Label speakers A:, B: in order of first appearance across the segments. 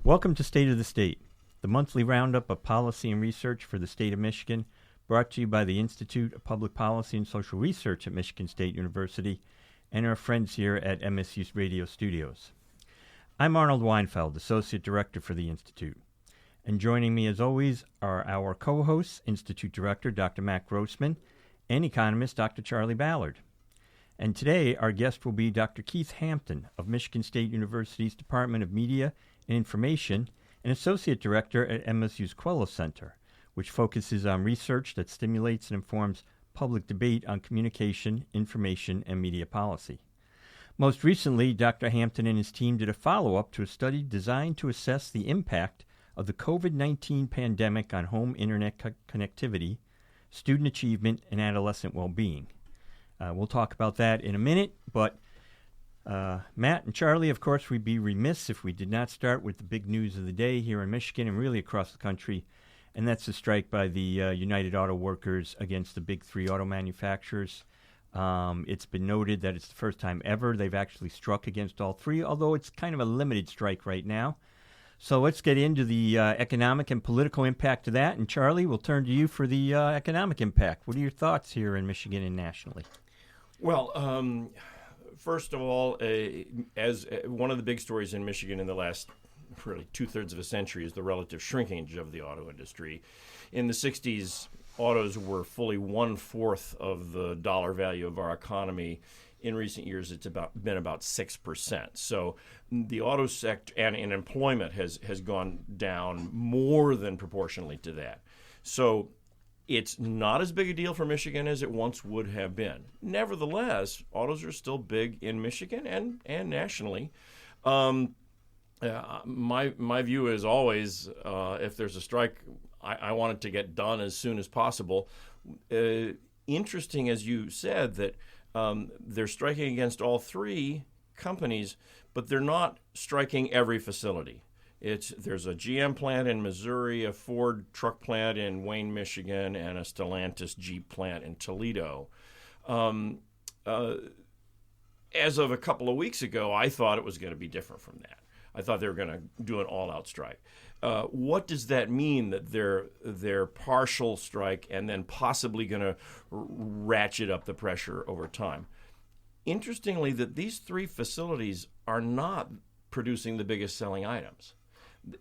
A: Welcome to State of the State, the monthly roundup of policy and research for the state of Michigan, brought to you by the Institute of Public Policy and Social Research at Michigan State University and our friends here at MSU Radio Studios. I'm Arnold Weinfeld, Associate Director for the Institute. And joining me as always are our co-hosts, Institute Director Dr. Matt Grossmann and economist Dr. Charley Ballard. And today our guest will be Dr. Keith Hampton of Michigan State University's Department of Media and Information and Associate Director at MSU's Quello Center, which focuses on research that stimulates and informs public debate on communication, information, and media policy. Most recently, Dr. Hampton and his team did a follow-up to a study designed to assess the impact of the COVID-19 pandemic on home internet connectivity, student achievement, and adolescent well-being. We'll talk about that in a minute, but Matt and Charlie, of course, we'd be remiss if we did not start with the big news of the day here in Michigan and really across the country, and that's the strike by the United Auto Workers against the big three auto manufacturers. It's been noted that it's the first time ever they've actually struck against all three, although it's kind of a limited strike right now. So let's get into the economic and political impact of that, and Charlie, we'll turn to you for the economic impact. What are your thoughts here in Michigan and nationally?
B: Well, first of all, as one of the big stories in Michigan in the last really two-thirds of a century is the relative shrinkage of the auto industry. In the 60s, autos were fully one-fourth of the dollar value of our economy. In recent years, it's been about 6%. So the auto sector and employment has gone down more than proportionally to that. So it's not as big a deal for Michigan as it once would have been. Nevertheless, autos are still big in Michigan and nationally. My view is always, if there's a strike, I want it to get done as soon as possible. Interesting, as you said, that they're striking against all three companies, but they're not striking every facility. There's a GM plant in Missouri, a Ford truck plant in Wayne, Michigan, and a Stellantis Jeep plant in Toledo. As of a couple of weeks ago, I thought it was going to be different from that. I thought they were going to do an all-out strike. What does that mean, that they're partial strike and then possibly going to ratchet up the pressure over time? Interestingly, that these three facilities are not producing the biggest selling items.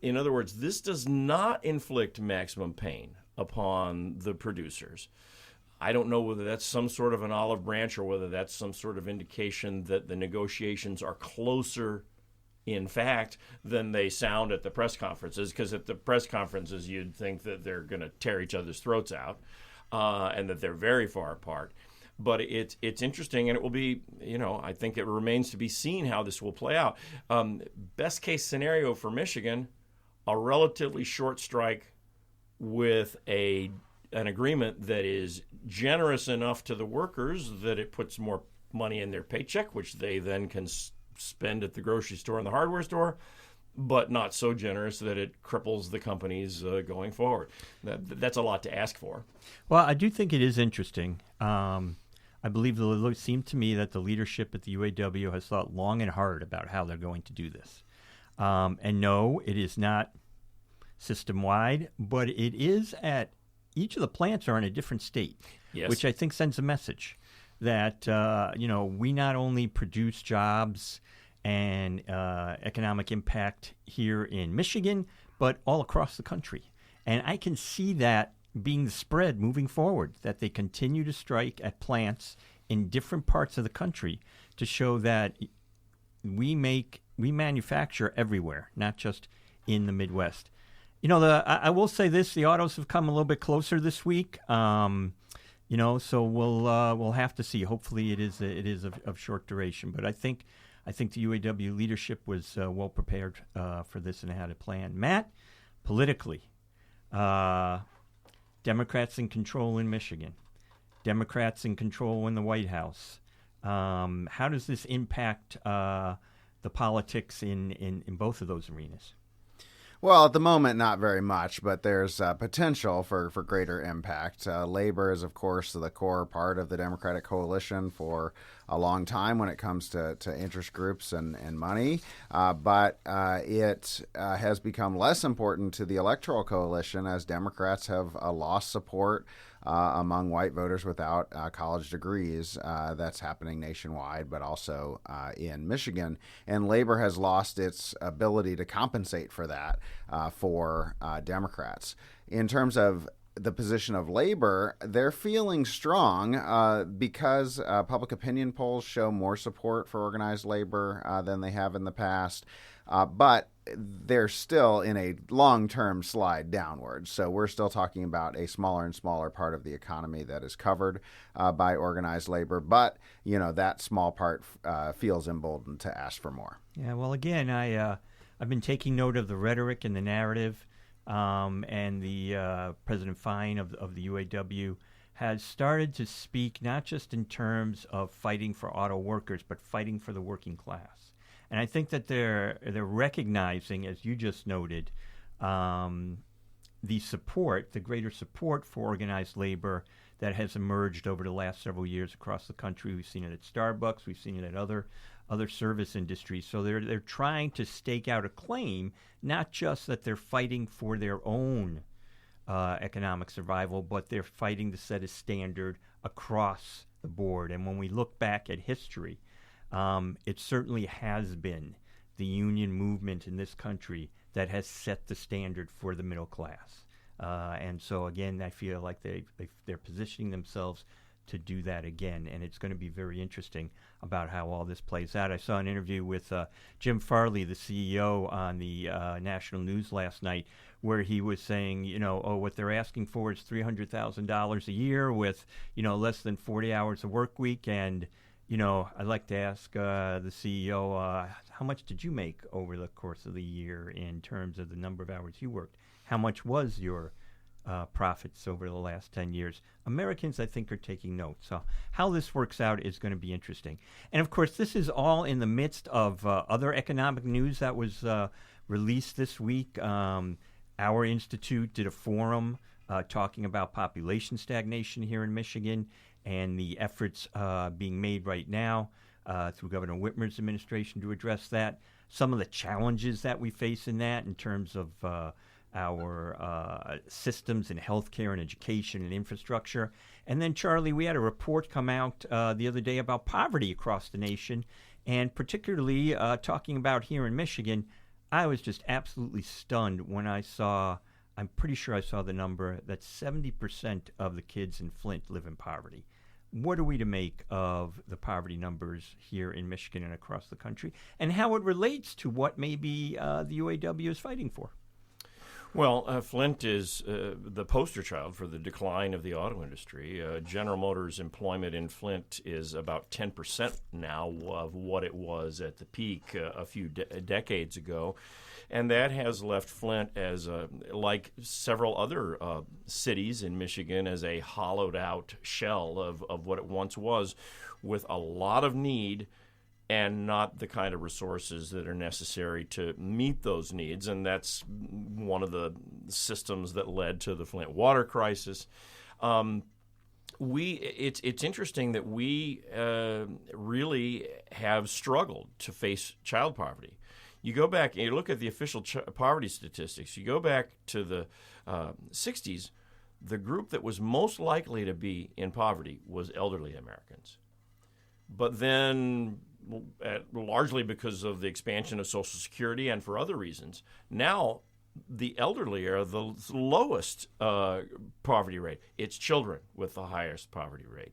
B: In other words, this does not inflict maximum pain upon the producers. I don't know whether that's some sort of an olive branch or whether that's some sort of indication that the negotiations are closer, in fact, than they sound at the press conferences, because at the press conferences you'd think that they're going to tear each other's throats out and that they're very far apart. But it's interesting, and it will be, I think it remains to be seen how this will play out. Best case scenario for Michigan, a relatively short strike with an agreement that is generous enough to the workers that it puts more money in their paycheck, which they then can spend at the grocery store and the hardware store, but not so generous that it cripples the companies going forward. That's a lot to ask for.
A: Well, I do think it is interesting. I believe it seemed to me that the leadership at the UAW has thought long and hard about how they're going to do this. And no, it is not system-wide, but it is at each of the plants are in a different state, yes, which I think sends a message that, we not only produce jobs and economic impact here in Michigan, but all across the country. And I can see that being the spread moving forward, that they continue to strike at plants in different parts of the country to show that we manufacture everywhere, not just in the Midwest. I will say this: the autos have come a little bit closer this week. So we'll have to see. Hopefully, it is of short duration. But I think the UAW leadership was well prepared for this and had a plan. Matt, politically. Democrats in control in Michigan, Democrats in control in the White House. How does this impact the politics in both of those arenas?
C: Well, at the moment, not very much, but there's potential for greater impact. Labor is, of course, the core part of the Democratic coalition for a long time when it comes to interest groups and money, but it has become less important to the Electoral Coalition as Democrats have lost support among white voters without college degrees. That's happening nationwide, but also in Michigan. And labor has lost its ability to compensate for that for Democrats. In terms of the position of labor, they're feeling strong because public opinion polls show more support for organized labor than they have in the past. But they're still in a long-term slide downward. So we're still talking about a smaller and smaller part of the economy that is covered by organized labor. But, that small part feels emboldened to ask for more.
A: Yeah, well, again, I've been taking note of the rhetoric and the narrative, and the President Fine of the UAW has started to speak not just in terms of fighting for auto workers, but fighting for the working class. And I think that they're recognizing, as you just noted, the greater support for organized labor that has emerged over the last several years across the country. We've seen it at Starbucks. We've seen it at other service industries. So they're trying to stake out a claim, not just that they're fighting for their own economic survival, but they're fighting to set a standard across the board. And when we look back at history, it certainly has been the union movement in this country that has set the standard for the middle class. And so, again, I feel like they're positioning themselves to do that again. And it's going to be very interesting about how all this plays out. I saw an interview with Jim Farley, the CEO, on the national news last night, where he was saying, what they're asking for is $300,000 a year with, less than 40 hours of work week. And I'd like to ask the CEO, how much did you make over the course of the year in terms of the number of hours you worked? How much was your profits over the last 10 years? Americans, I think, are taking note. So how this works out is going to be interesting. And, of course, this is all in the midst of other economic news that was released this week. Our institute did a forum talking about population stagnation here in Michigan and the efforts being made right now through Governor Whitmer's administration to address that. Some of the challenges that we face in that in terms of our systems in healthcare and education and infrastructure. And then, Charlie, we had a report come out the other day about poverty across the nation, and particularly talking about here in Michigan. I was just absolutely stunned when I'm pretty sure I saw the number that 70% of the kids in Flint live in poverty. What are we to make of the poverty numbers here in Michigan and across the country, and how it relates to what maybe the UAW is fighting for?
B: Well, Flint is the poster child for the decline of the auto industry. General Motors' employment in Flint is about 10% now of what it was at the peak a few decades ago. And that has left Flint as, like several other cities in Michigan, as a hollowed-out shell of what it once was, with a lot of need and not the kind of resources that are necessary to meet those needs. And that's one of the systems that led to the Flint water crisis. It's interesting that we really have struggled to face child poverty. You go back and you look at the official poverty statistics. You go back to the 60s, the group that was most likely to be in poverty was elderly Americans. But then, largely because of the expansion of Social Security and for other reasons, now the elderly are the lowest poverty rate. It's children with the highest poverty rate.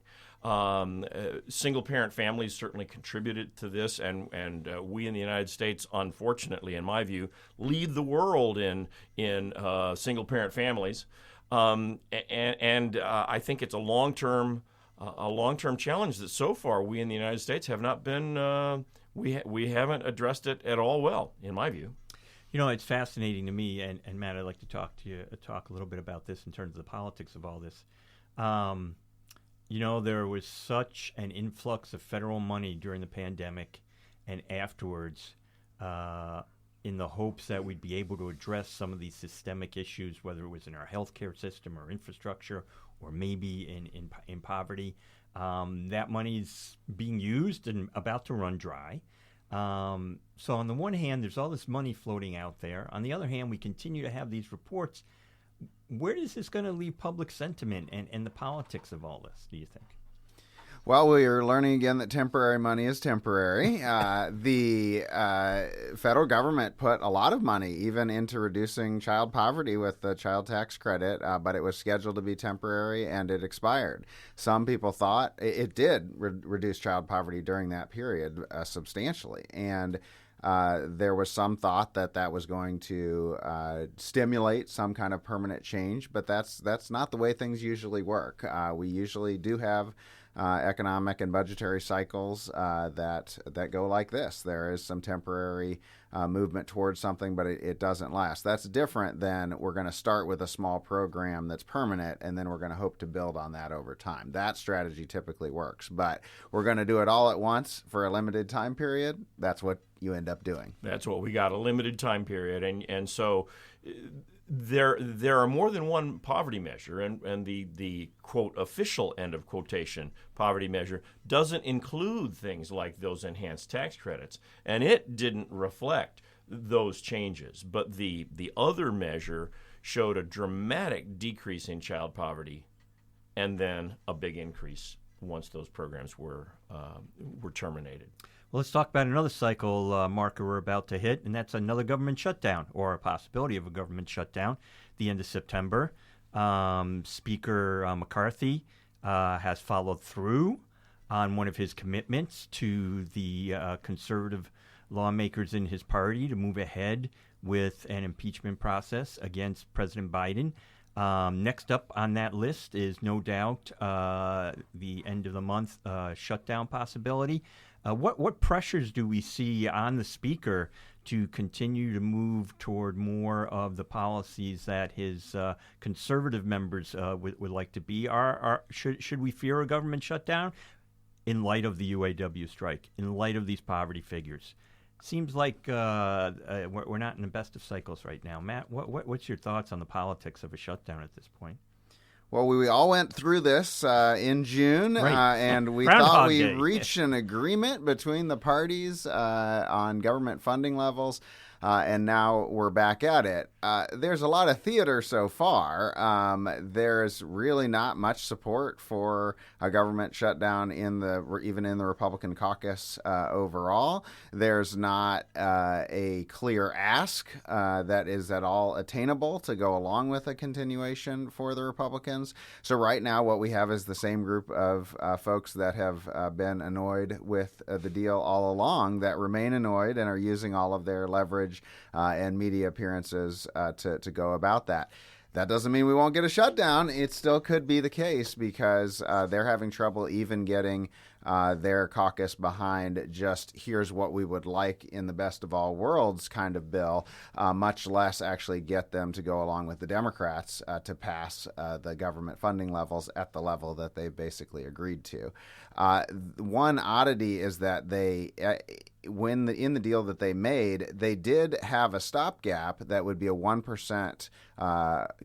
B: Single-parent families certainly contributed to this, and we in the United States, unfortunately, in my view, lead the world in single-parent families. And I think it's a long-term challenge that so far we in the United States have not been. We haven't addressed it at all well, in my view.
A: It's fascinating to me, and Matt, I'd like to talk a little bit about this in terms of the politics of all this. There was such an influx of federal money during the pandemic and afterwards in the hopes that we'd be able to address some of these systemic issues, whether it was in our healthcare system or infrastructure or maybe in poverty. That money's being used and about to run dry. So on the one hand, there's all this money floating out there. On the other hand, we continue to have these reports. Where is this going to leave public sentiment and the politics of all this, do you think?
C: Well, we are learning again that temporary money is temporary. The federal government put a lot of money even into reducing child poverty with the child tax credit, but it was scheduled to be temporary and it expired. Some people thought it did reduce child poverty during that period substantially. And there was some thought that that was going to stimulate some kind of permanent change, but that's not the way things usually work. We usually do have economic and budgetary cycles that go like this. There is some temporary movement towards something, but it doesn't last. That's different than we're going to start with a small program that's permanent, and then we're going to hope to build on that over time. That strategy typically works, but we're going to do it all at once for a limited time period. That's what you end up doing.
B: That's what we got, a limited time period. And so there are more than one poverty measure, and the quote official end of quotation poverty measure doesn't include things like those enhanced tax credits, and it didn't reflect those changes. But the other measure showed a dramatic decrease in child poverty, and then a big increase once those programs were terminated.
A: Well, let's talk about another cycle marker we're about to hit, and that's another government shutdown, or a possibility of a government shutdown, the end of September. Speaker McCarthy has followed through on one of his commitments to the conservative lawmakers in his party to move ahead with an impeachment process against President Biden. Next up on that list is no doubt the end of the month shutdown possibility. What pressures do we see on the speaker to continue to move toward more of the policies that his conservative members would like to be? Should we fear a government shutdown in light of the UAW strike, in light of these poverty figures? Seems like we're not in the best of cycles right now. Matt, what's your thoughts on the politics of a shutdown at this point?
C: Well, we all went through this in June,
A: right.
C: And we
A: Groundhog
C: thought we
A: Day.
C: reached an agreement between the parties on government funding levels, and now we're back at it. There's a lot of theater so far. There's really not much support for a government shutdown even in the Republican caucus overall. There's not a clear ask that is at all attainable to go along with a continuation for the Republicans. So right now what we have is the same group of folks that have been annoyed with the deal all along that remain annoyed and are using all of their leverage and media appearances to go about that. That doesn't mean we won't get a shutdown. It still could be the case because they're having trouble even getting their caucus behind just here's what we would like in the best of all worlds kind of bill, much less actually get them to go along with the Democrats to pass the government funding levels at the level that they basically agreed to. One oddity is that they in the deal that they made, they did have a stopgap that would be a 1%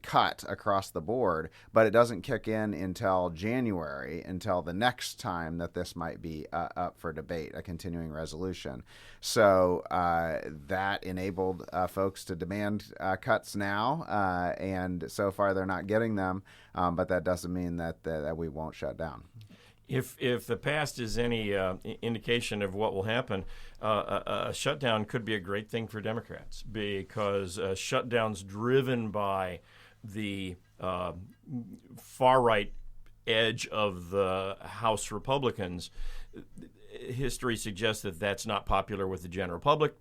C: cut across the board, but it doesn't kick in until January, until the next time that this might be up for debate, a continuing resolution. So that enabled folks to demand cuts now, and so far they're not getting them, but that doesn't mean that we won't shut down.
B: If the past is any indication of what will happen, a shutdown could be a great thing for Democrats because shutdowns driven by the far-right edge of the House Republicans, history suggests that that's not popular with the general public,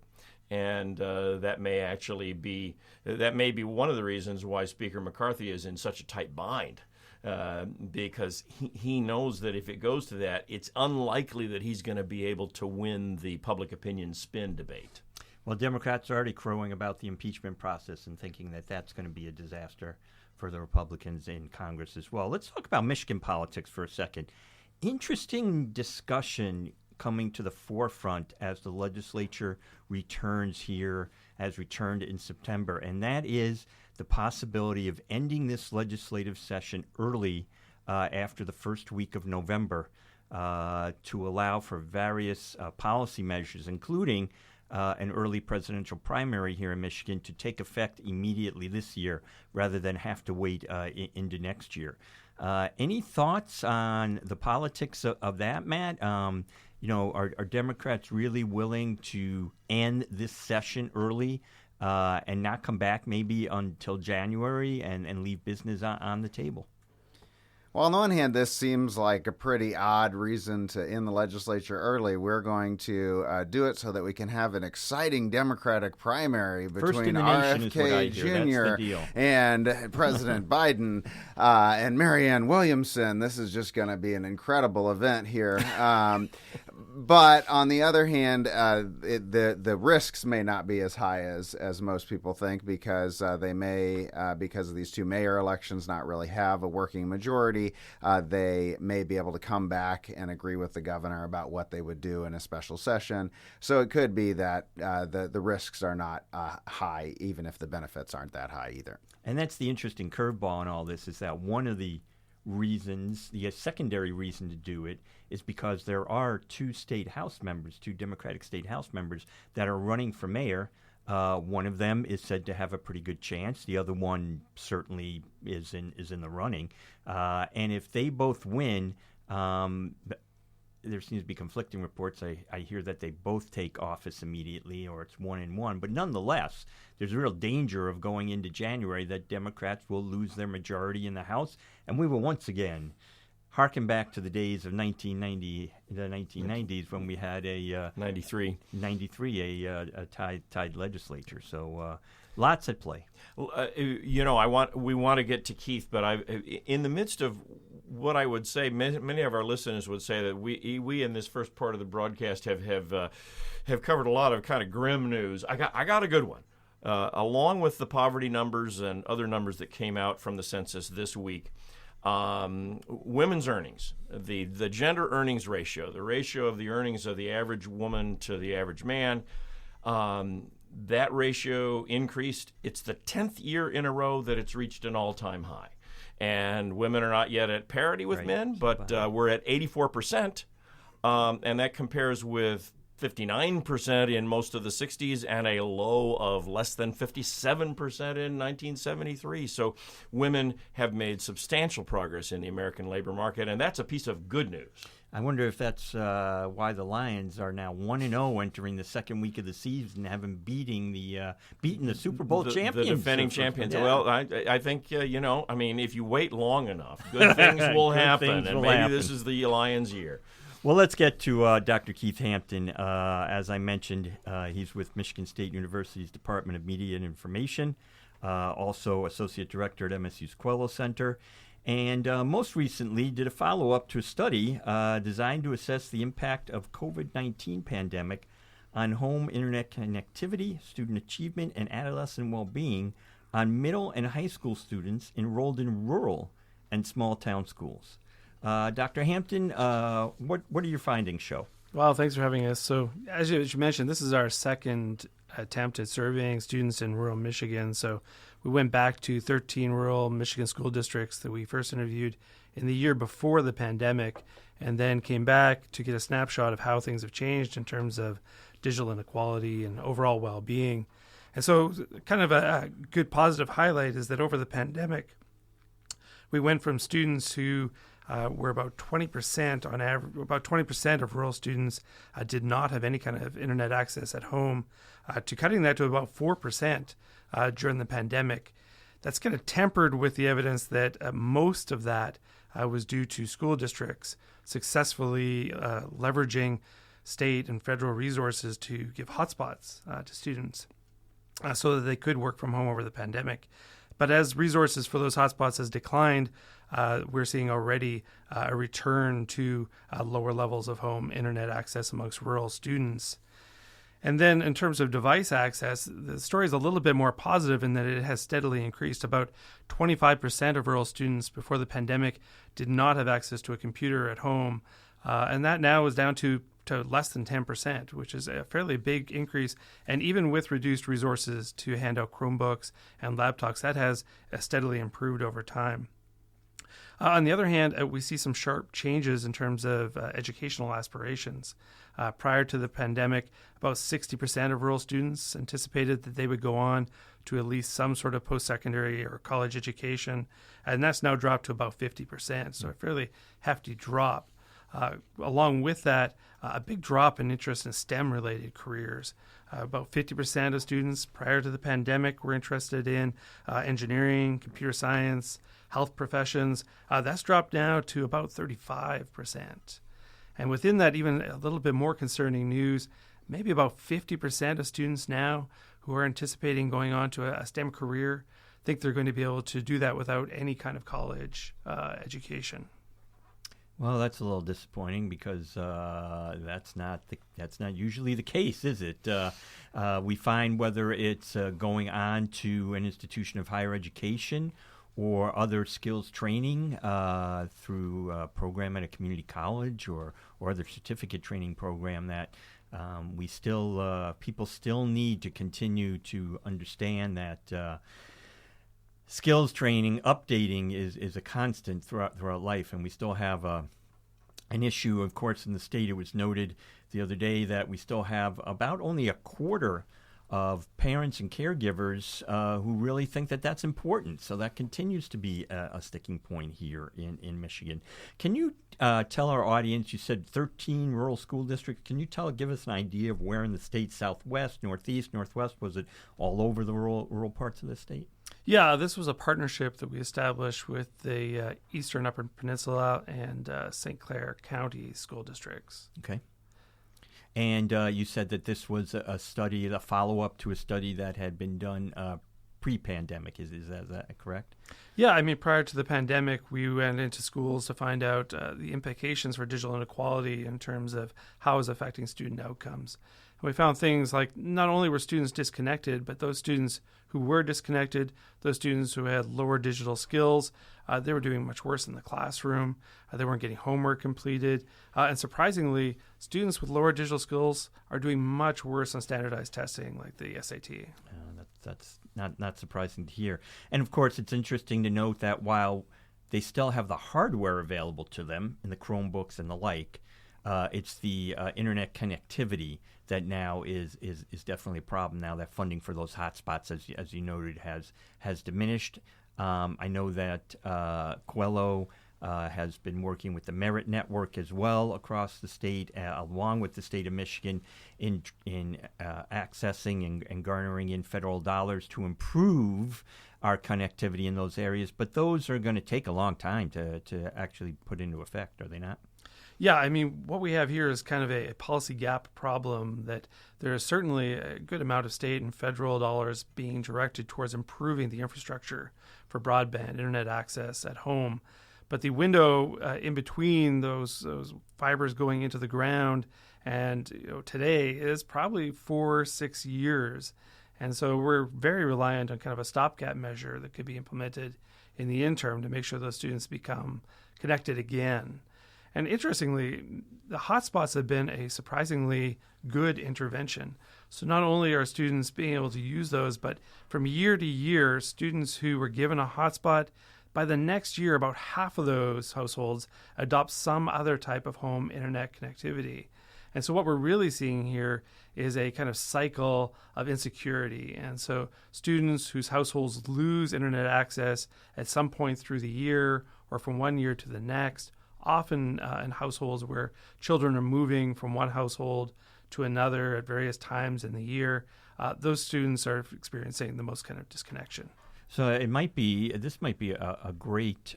B: and that may be one of the reasons why Speaker McCarthy is in such a tight bind. Because he knows that if it goes to that, it's unlikely that he's going to be able to win the public opinion spin debate.
A: Well, Democrats are already crowing about the impeachment process and thinking that that's going to be a disaster for the Republicans in Congress as well. Let's talk about Michigan politics for a second. Interesting discussion coming to the forefront as the legislature has returned in September, and that is the possibility of ending this legislative session early after the first week of November to allow for various policy measures, including an early presidential primary here in Michigan, to take effect immediately this year rather than have to wait into next year. Any thoughts on the politics of that, Matt? Are Democrats really willing to end this session early and not come back maybe until January and leave business on the table?
C: Well, on the one hand, this seems like a pretty odd reason to end the legislature early. We're going to do it so that we can have an exciting Democratic primary between RFK Jr. and President Biden and Marianne Williamson. This is just going to be an incredible event here. But on the other hand, the risks may not be as high as most people think, because they may, because of these two mayor elections, not really have a working majority. They may be able to come back and agree with the governor about what they would do in a special session. So it could be that the risks are not high, even if the benefits aren't that high either. And
A: that's the interesting curveball in all this, is that one of the reasons, the secondary reason to do it, is because there are two Democratic state House members that are running for mayor. One of them is said to have a pretty good chance. The other one certainly is in the running. And if they both win, there seems to be conflicting reports. I hear that they both take office immediately, or it's 1-1. But nonetheless, there's a real danger of going into January that Democrats will lose their majority in the House, and we will once again harken back to the days of the 1990s, when we had a 93 a tied legislature. So lots at play.
B: We want to get to Keith, but in the midst of what I would say, many of our listeners would say that we in this first part of the broadcast have covered a lot of kind of grim news. I got a good one. Along with the poverty numbers and other numbers that came out from the census this week, women's earnings, the gender earnings ratio, the ratio of the earnings of the average woman to the average man, that ratio increased. It's the 10th year in a row that it's reached an all-time high. And women are not yet at parity with men, but we're at 84%, and that compares with 59% in most of the 60s and a low of less than 57% in 1973. So women have made substantial progress in the American labor market, and that's a piece of good news.
A: I wonder if that's why the Lions are now 1-0 entering the second week of the season, having beaten the Super Bowl champions.
B: The defending champions.
A: Yeah.
B: Well, I think, if you wait long enough, good things will happen, and maybe this is the Lions' year.
A: Well, let's get to Dr. Keith Hampton. As I mentioned, he's with Michigan State University's Department of Media and Information, also Associate Director at MSU's Quello Center, and most recently did a follow-up to a study designed to assess the impact of COVID-19 pandemic on home internet connectivity, student achievement, and adolescent well-being on middle and high school students enrolled in rural and small-town schools. Dr. Hampton, what do your findings show?
D: Well, thanks for having us. So, as you mentioned, this is our second attempt at surveying students in rural Michigan. So we went back to 13 rural Michigan school districts that we first interviewed in the year before the pandemic, and then came back to get a snapshot of how things have changed in terms of digital inequality and overall well-being. And so kind of a good positive highlight is that over the pandemic, we went from students who were about 20% on average. About 20% of rural students did not have any kind of internet access at home, to cutting that to about 4% during the pandemic. That's kind of tempered with the evidence that most of that was due to school districts successfully leveraging state and federal resources to give hotspots to students so that they could work from home over the pandemic. But as resources for those hotspots has declined, we're seeing already a return to lower levels of home internet access amongst rural students. And then in terms of device access, the story is a little bit more positive in that it has steadily increased. About 25% of rural students before the pandemic did not have access to a computer at home, and that now is down to less than 10%, which is a fairly big increase. And even with reduced resources to hand out Chromebooks and laptops, that has steadily improved over time. On the other hand, we see some sharp changes in terms of educational aspirations. Prior to the pandemic, about 60% of rural students anticipated that they would go on to at least some sort of post-secondary or college education, and that's now dropped to about 50%, so a fairly hefty drop. Along with that, a big drop in interest in STEM-related careers. About 50% of students prior to the pandemic were interested in engineering, computer science, health professions. That's dropped now to about 35%. And within that, even a little bit more concerning news, maybe about 50% of students now who are anticipating going on to a STEM career think they're going to be able to do that without any kind of college education.
A: Well, that's a little disappointing because that's not usually the case, is it? We find whether it's going on to an institution of higher education or other skills training through a program at a community college or other certificate training program that people still need to continue to understand that skills training, updating is a constant throughout life, and we still have an issue. Of course, in the state, it was noted the other day that we still have about only a quarter of parents and caregivers who really think that that's important. So that continues to be a sticking point here in Michigan. Can you tell our audience, you said 13 rural school districts. Can you give us an idea of where in the state, southwest, northeast, northwest? Was it all over the rural parts of the state?
D: Yeah, this was a partnership that we established with the Eastern Upper Peninsula and St. Clair County school districts.
A: Okay. And you said that this was a study, a follow-up to a study that had been done pre-pandemic. Is that correct?
D: Yeah, I mean, prior to the pandemic, we went into schools to find out the implications for digital inequality in terms of how it's affecting student outcomes. And we found things like not only were students disconnected, but those students who were disconnected, those students who had lower digital skills, they were doing much worse in the classroom. They weren't getting homework completed. And surprisingly, students with lower digital skills are doing much worse on standardized testing like the SAT.
A: That's not surprising to hear. And, of course, it's interesting to note that while they still have the hardware available to them in the Chromebooks and the like, it's the internet connectivity that now is definitely a problem now. That funding for those hotspots, as you noted, has diminished. I know that Quello has been working with the Merit Network as well across the state, along with the state of Michigan, in accessing and garnering in federal dollars to improve our connectivity in those areas. But those are going to take a long time to actually put into effect, are they not?
D: Yeah, I mean, what we have here is kind of a policy gap problem that there is certainly a good amount of state and federal dollars being directed towards improving the infrastructure for broadband internet access at home. But the window in between those fibers going into the ground and today is probably 4-6 years. And so we're very reliant on kind of a stopgap measure that could be implemented in the interim to make sure those students become connected again. And interestingly, the hotspots have been a surprisingly good intervention. So not only are students being able to use those, but from year to year, students who were given a hotspot, by the next year, about half of those households adopt some other type of home internet connectivity. And so what we're really seeing here is a kind of cycle of insecurity. And so students whose households lose internet access at some point through the year or from one year to the next, often in households where children are moving from one household to another at various times in the year, those students are experiencing the most kind of disconnection.
A: So this might be a great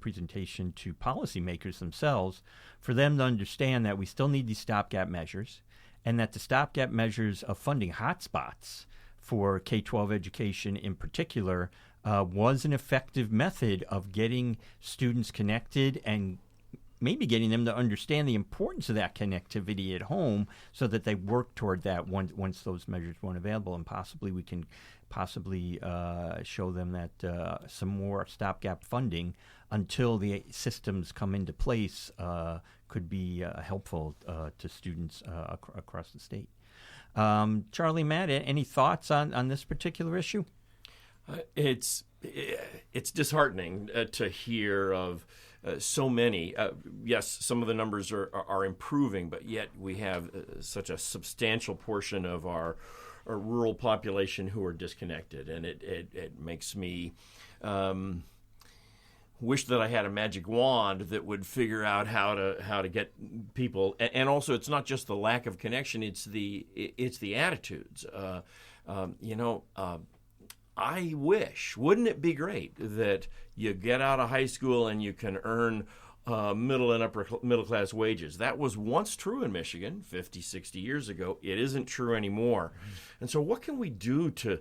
A: presentation to policymakers themselves, for them to understand that we still need these stopgap measures, and that the stopgap measures of funding hotspots for K-12 education in particular was an effective method of getting students connected and maybe getting them to understand the importance of that connectivity at home, so that they work toward that once those measures weren't available. And possibly we can show them that some more stopgap funding until the systems come into place could be helpful to students across the state. Charlie, Matt, any thoughts on this particular issue?
B: It's disheartening to hear of so many. Yes, some of the numbers are improving, but yet we have such a substantial portion of our rural population who are disconnected, and it makes me wish that I had a magic wand that would figure out how to get people. And also, it's not just the lack of connection; it's the attitudes. I wish, wouldn't it be great that you get out of high school and you can earn middle and upper middle class wages? That was once true in Michigan 50, 60 years ago. It isn't true anymore. And so what can we do to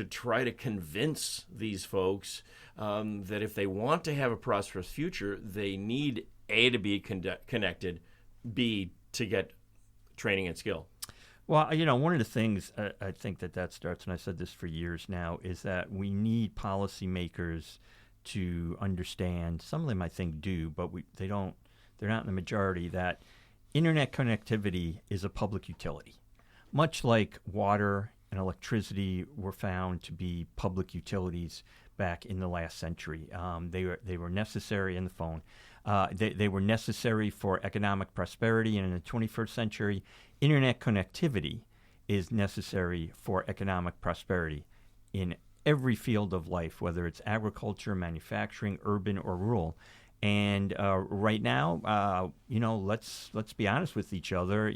B: try to convince these folks that if they want to have a prosperous future, they need A, to be connected, B, to get training and skill?
A: Well, one of the things I think that starts, and I've said this for years now, is that we need policymakers to understand. Some of them, I think, do, but they're not in the majority. That internet connectivity is a public utility, much like water and electricity were found to be public utilities back in the last century. They were necessary in the phone. They were necessary for economic prosperity, and in the 21st century, internet connectivity is necessary for economic prosperity in every field of life, whether it's agriculture, manufacturing, urban, or rural. And right now, let's be honest with each other.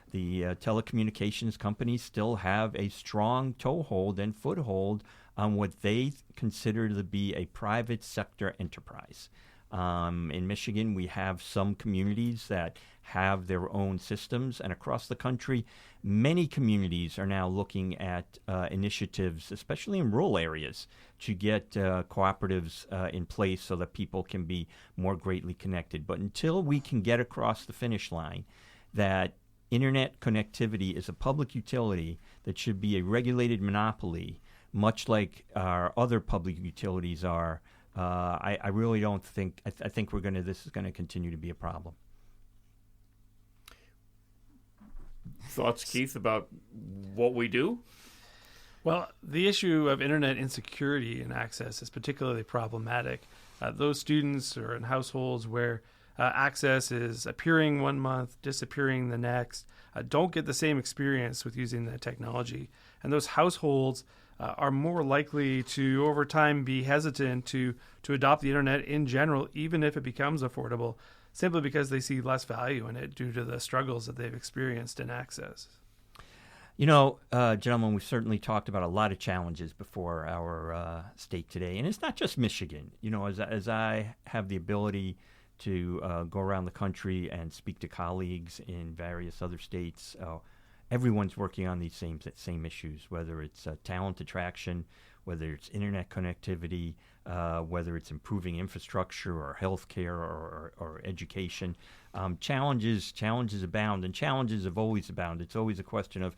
A: The telecommunications companies still have a strong toehold and foothold on what they consider to be a private sector enterprise. In Michigan, we have some communities that have their own systems, and across the country, many communities are now looking at initiatives, especially in rural areas, to get cooperatives in place so that people can be more greatly connected. But until we can get across the finish line that internet connectivity is a public utility that should be a regulated monopoly, much like our other public utilities are, I really don't think. I think this is gonna continue to be a problem.
B: Thoughts, Keith, about what we do?
D: Well, the issue of internet insecurity and access is particularly problematic. Those students are in households where access is appearing one month, disappearing the next, don't get the same experience with using the technology. And those households are more likely to, over time, be hesitant to adopt the internet in general, even if it becomes affordable, simply because they see less value in it due to the struggles that they've experienced in access.
A: Gentlemen, we've certainly talked about a lot of challenges before our state today. And it's not just Michigan. As I have the ability to go around the country and speak to colleagues in various other states, everyone's working on these same issues, whether it's talent attraction, whether it's internet connectivity, whether it's improving infrastructure or healthcare or education. Challenges abound, and challenges have always abound. It's always a question of,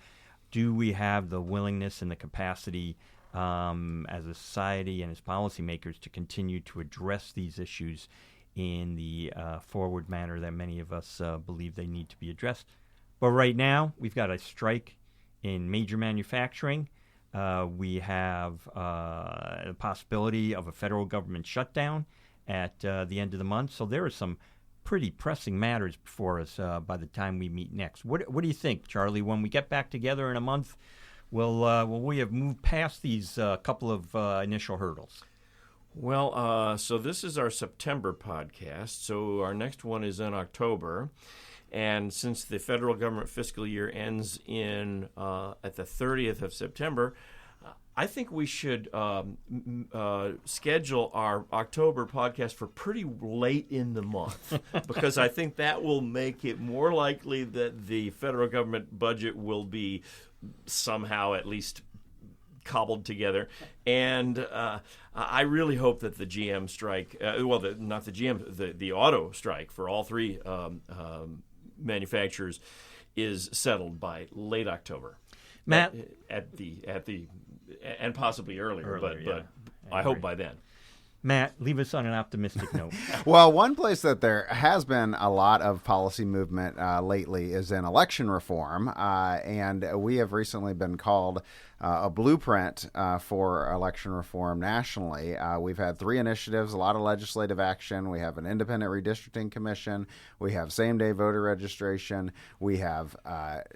A: do we have the willingness and the capacity as a society and as policymakers to continue to address these issues in the forward manner that many of us believe they need to be addressed. But right now, we've got a strike in major manufacturing. We have the possibility of a federal government shutdown at the end of the month. So there are some pretty pressing matters before us by the time we meet next. What do you think, Charlie? When we get back together in a month, will we have moved past these couple of initial hurdles?
B: Well, so this is our September podcast. So our next one is in October. And since the federal government fiscal year ends at the 30th of September, I think we should schedule our October podcast for pretty late in the month, because I think that will make it more likely that the federal government budget will be somehow at least cobbled together. And I really hope that the GM strike, not the GM, the auto strike for all three manufacturers is settled by late October.
A: Matt,
B: and possibly earlier, but I hope by then.
A: Matt, leave us on an optimistic note.
C: Well, one place that there has been a lot of policy movement lately is in election reform, and we have recently been called a blueprint for election reform nationally. We've had 3 initiatives, a lot of legislative action. We have an independent redistricting commission. We have same-day voter registration. We have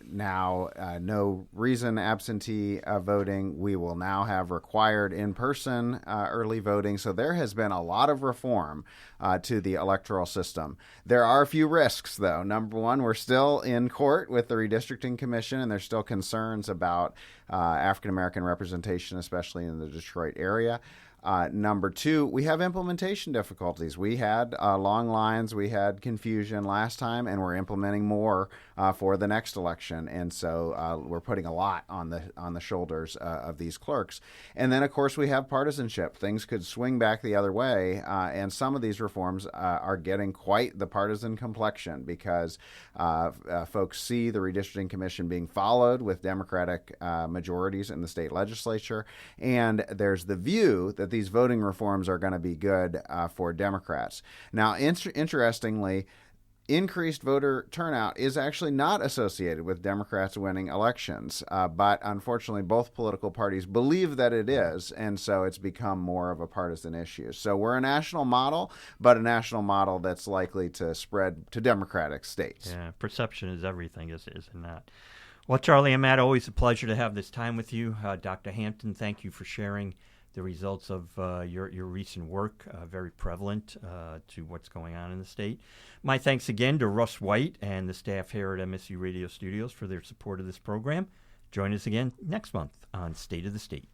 C: now no reason absentee voting. We will now have required in-person early voting. So there has been a lot of reform to the electoral system. There are a few risks, though. Number one, we're still in court with the redistricting commission, and there's still concerns about African-American representation, especially in the Detroit area. Number two, we have implementation difficulties. We had long lines, we had confusion last time, and we're implementing more for the next election. And so we're putting a lot on the shoulders of these clerks. And then, of course, we have partisanship. Things could swing back the other way, and some of these reforms are getting quite the partisan complexion because folks see the redistricting commission being followed with Democratic majorities in the state legislature, and there's the view that these voting reforms are going to be good for Democrats. Now, interestingly, increased voter turnout is actually not associated with Democrats winning elections, but unfortunately both political parties believe that it is, and so it's become more of a partisan issue. So we're a national model, but a national model that's likely to spread to Democratic states.
A: Yeah, perception is everything, isn't that? Well, Charlie and Matt, always a pleasure to have this time with you. Dr. Hampton, thank you for sharing the results of your recent work, very prevalent to what's going on in the state. My thanks again to Russ White and the staff here at MSU Radio Studios for their support of this program. Join us again next month on State of the State.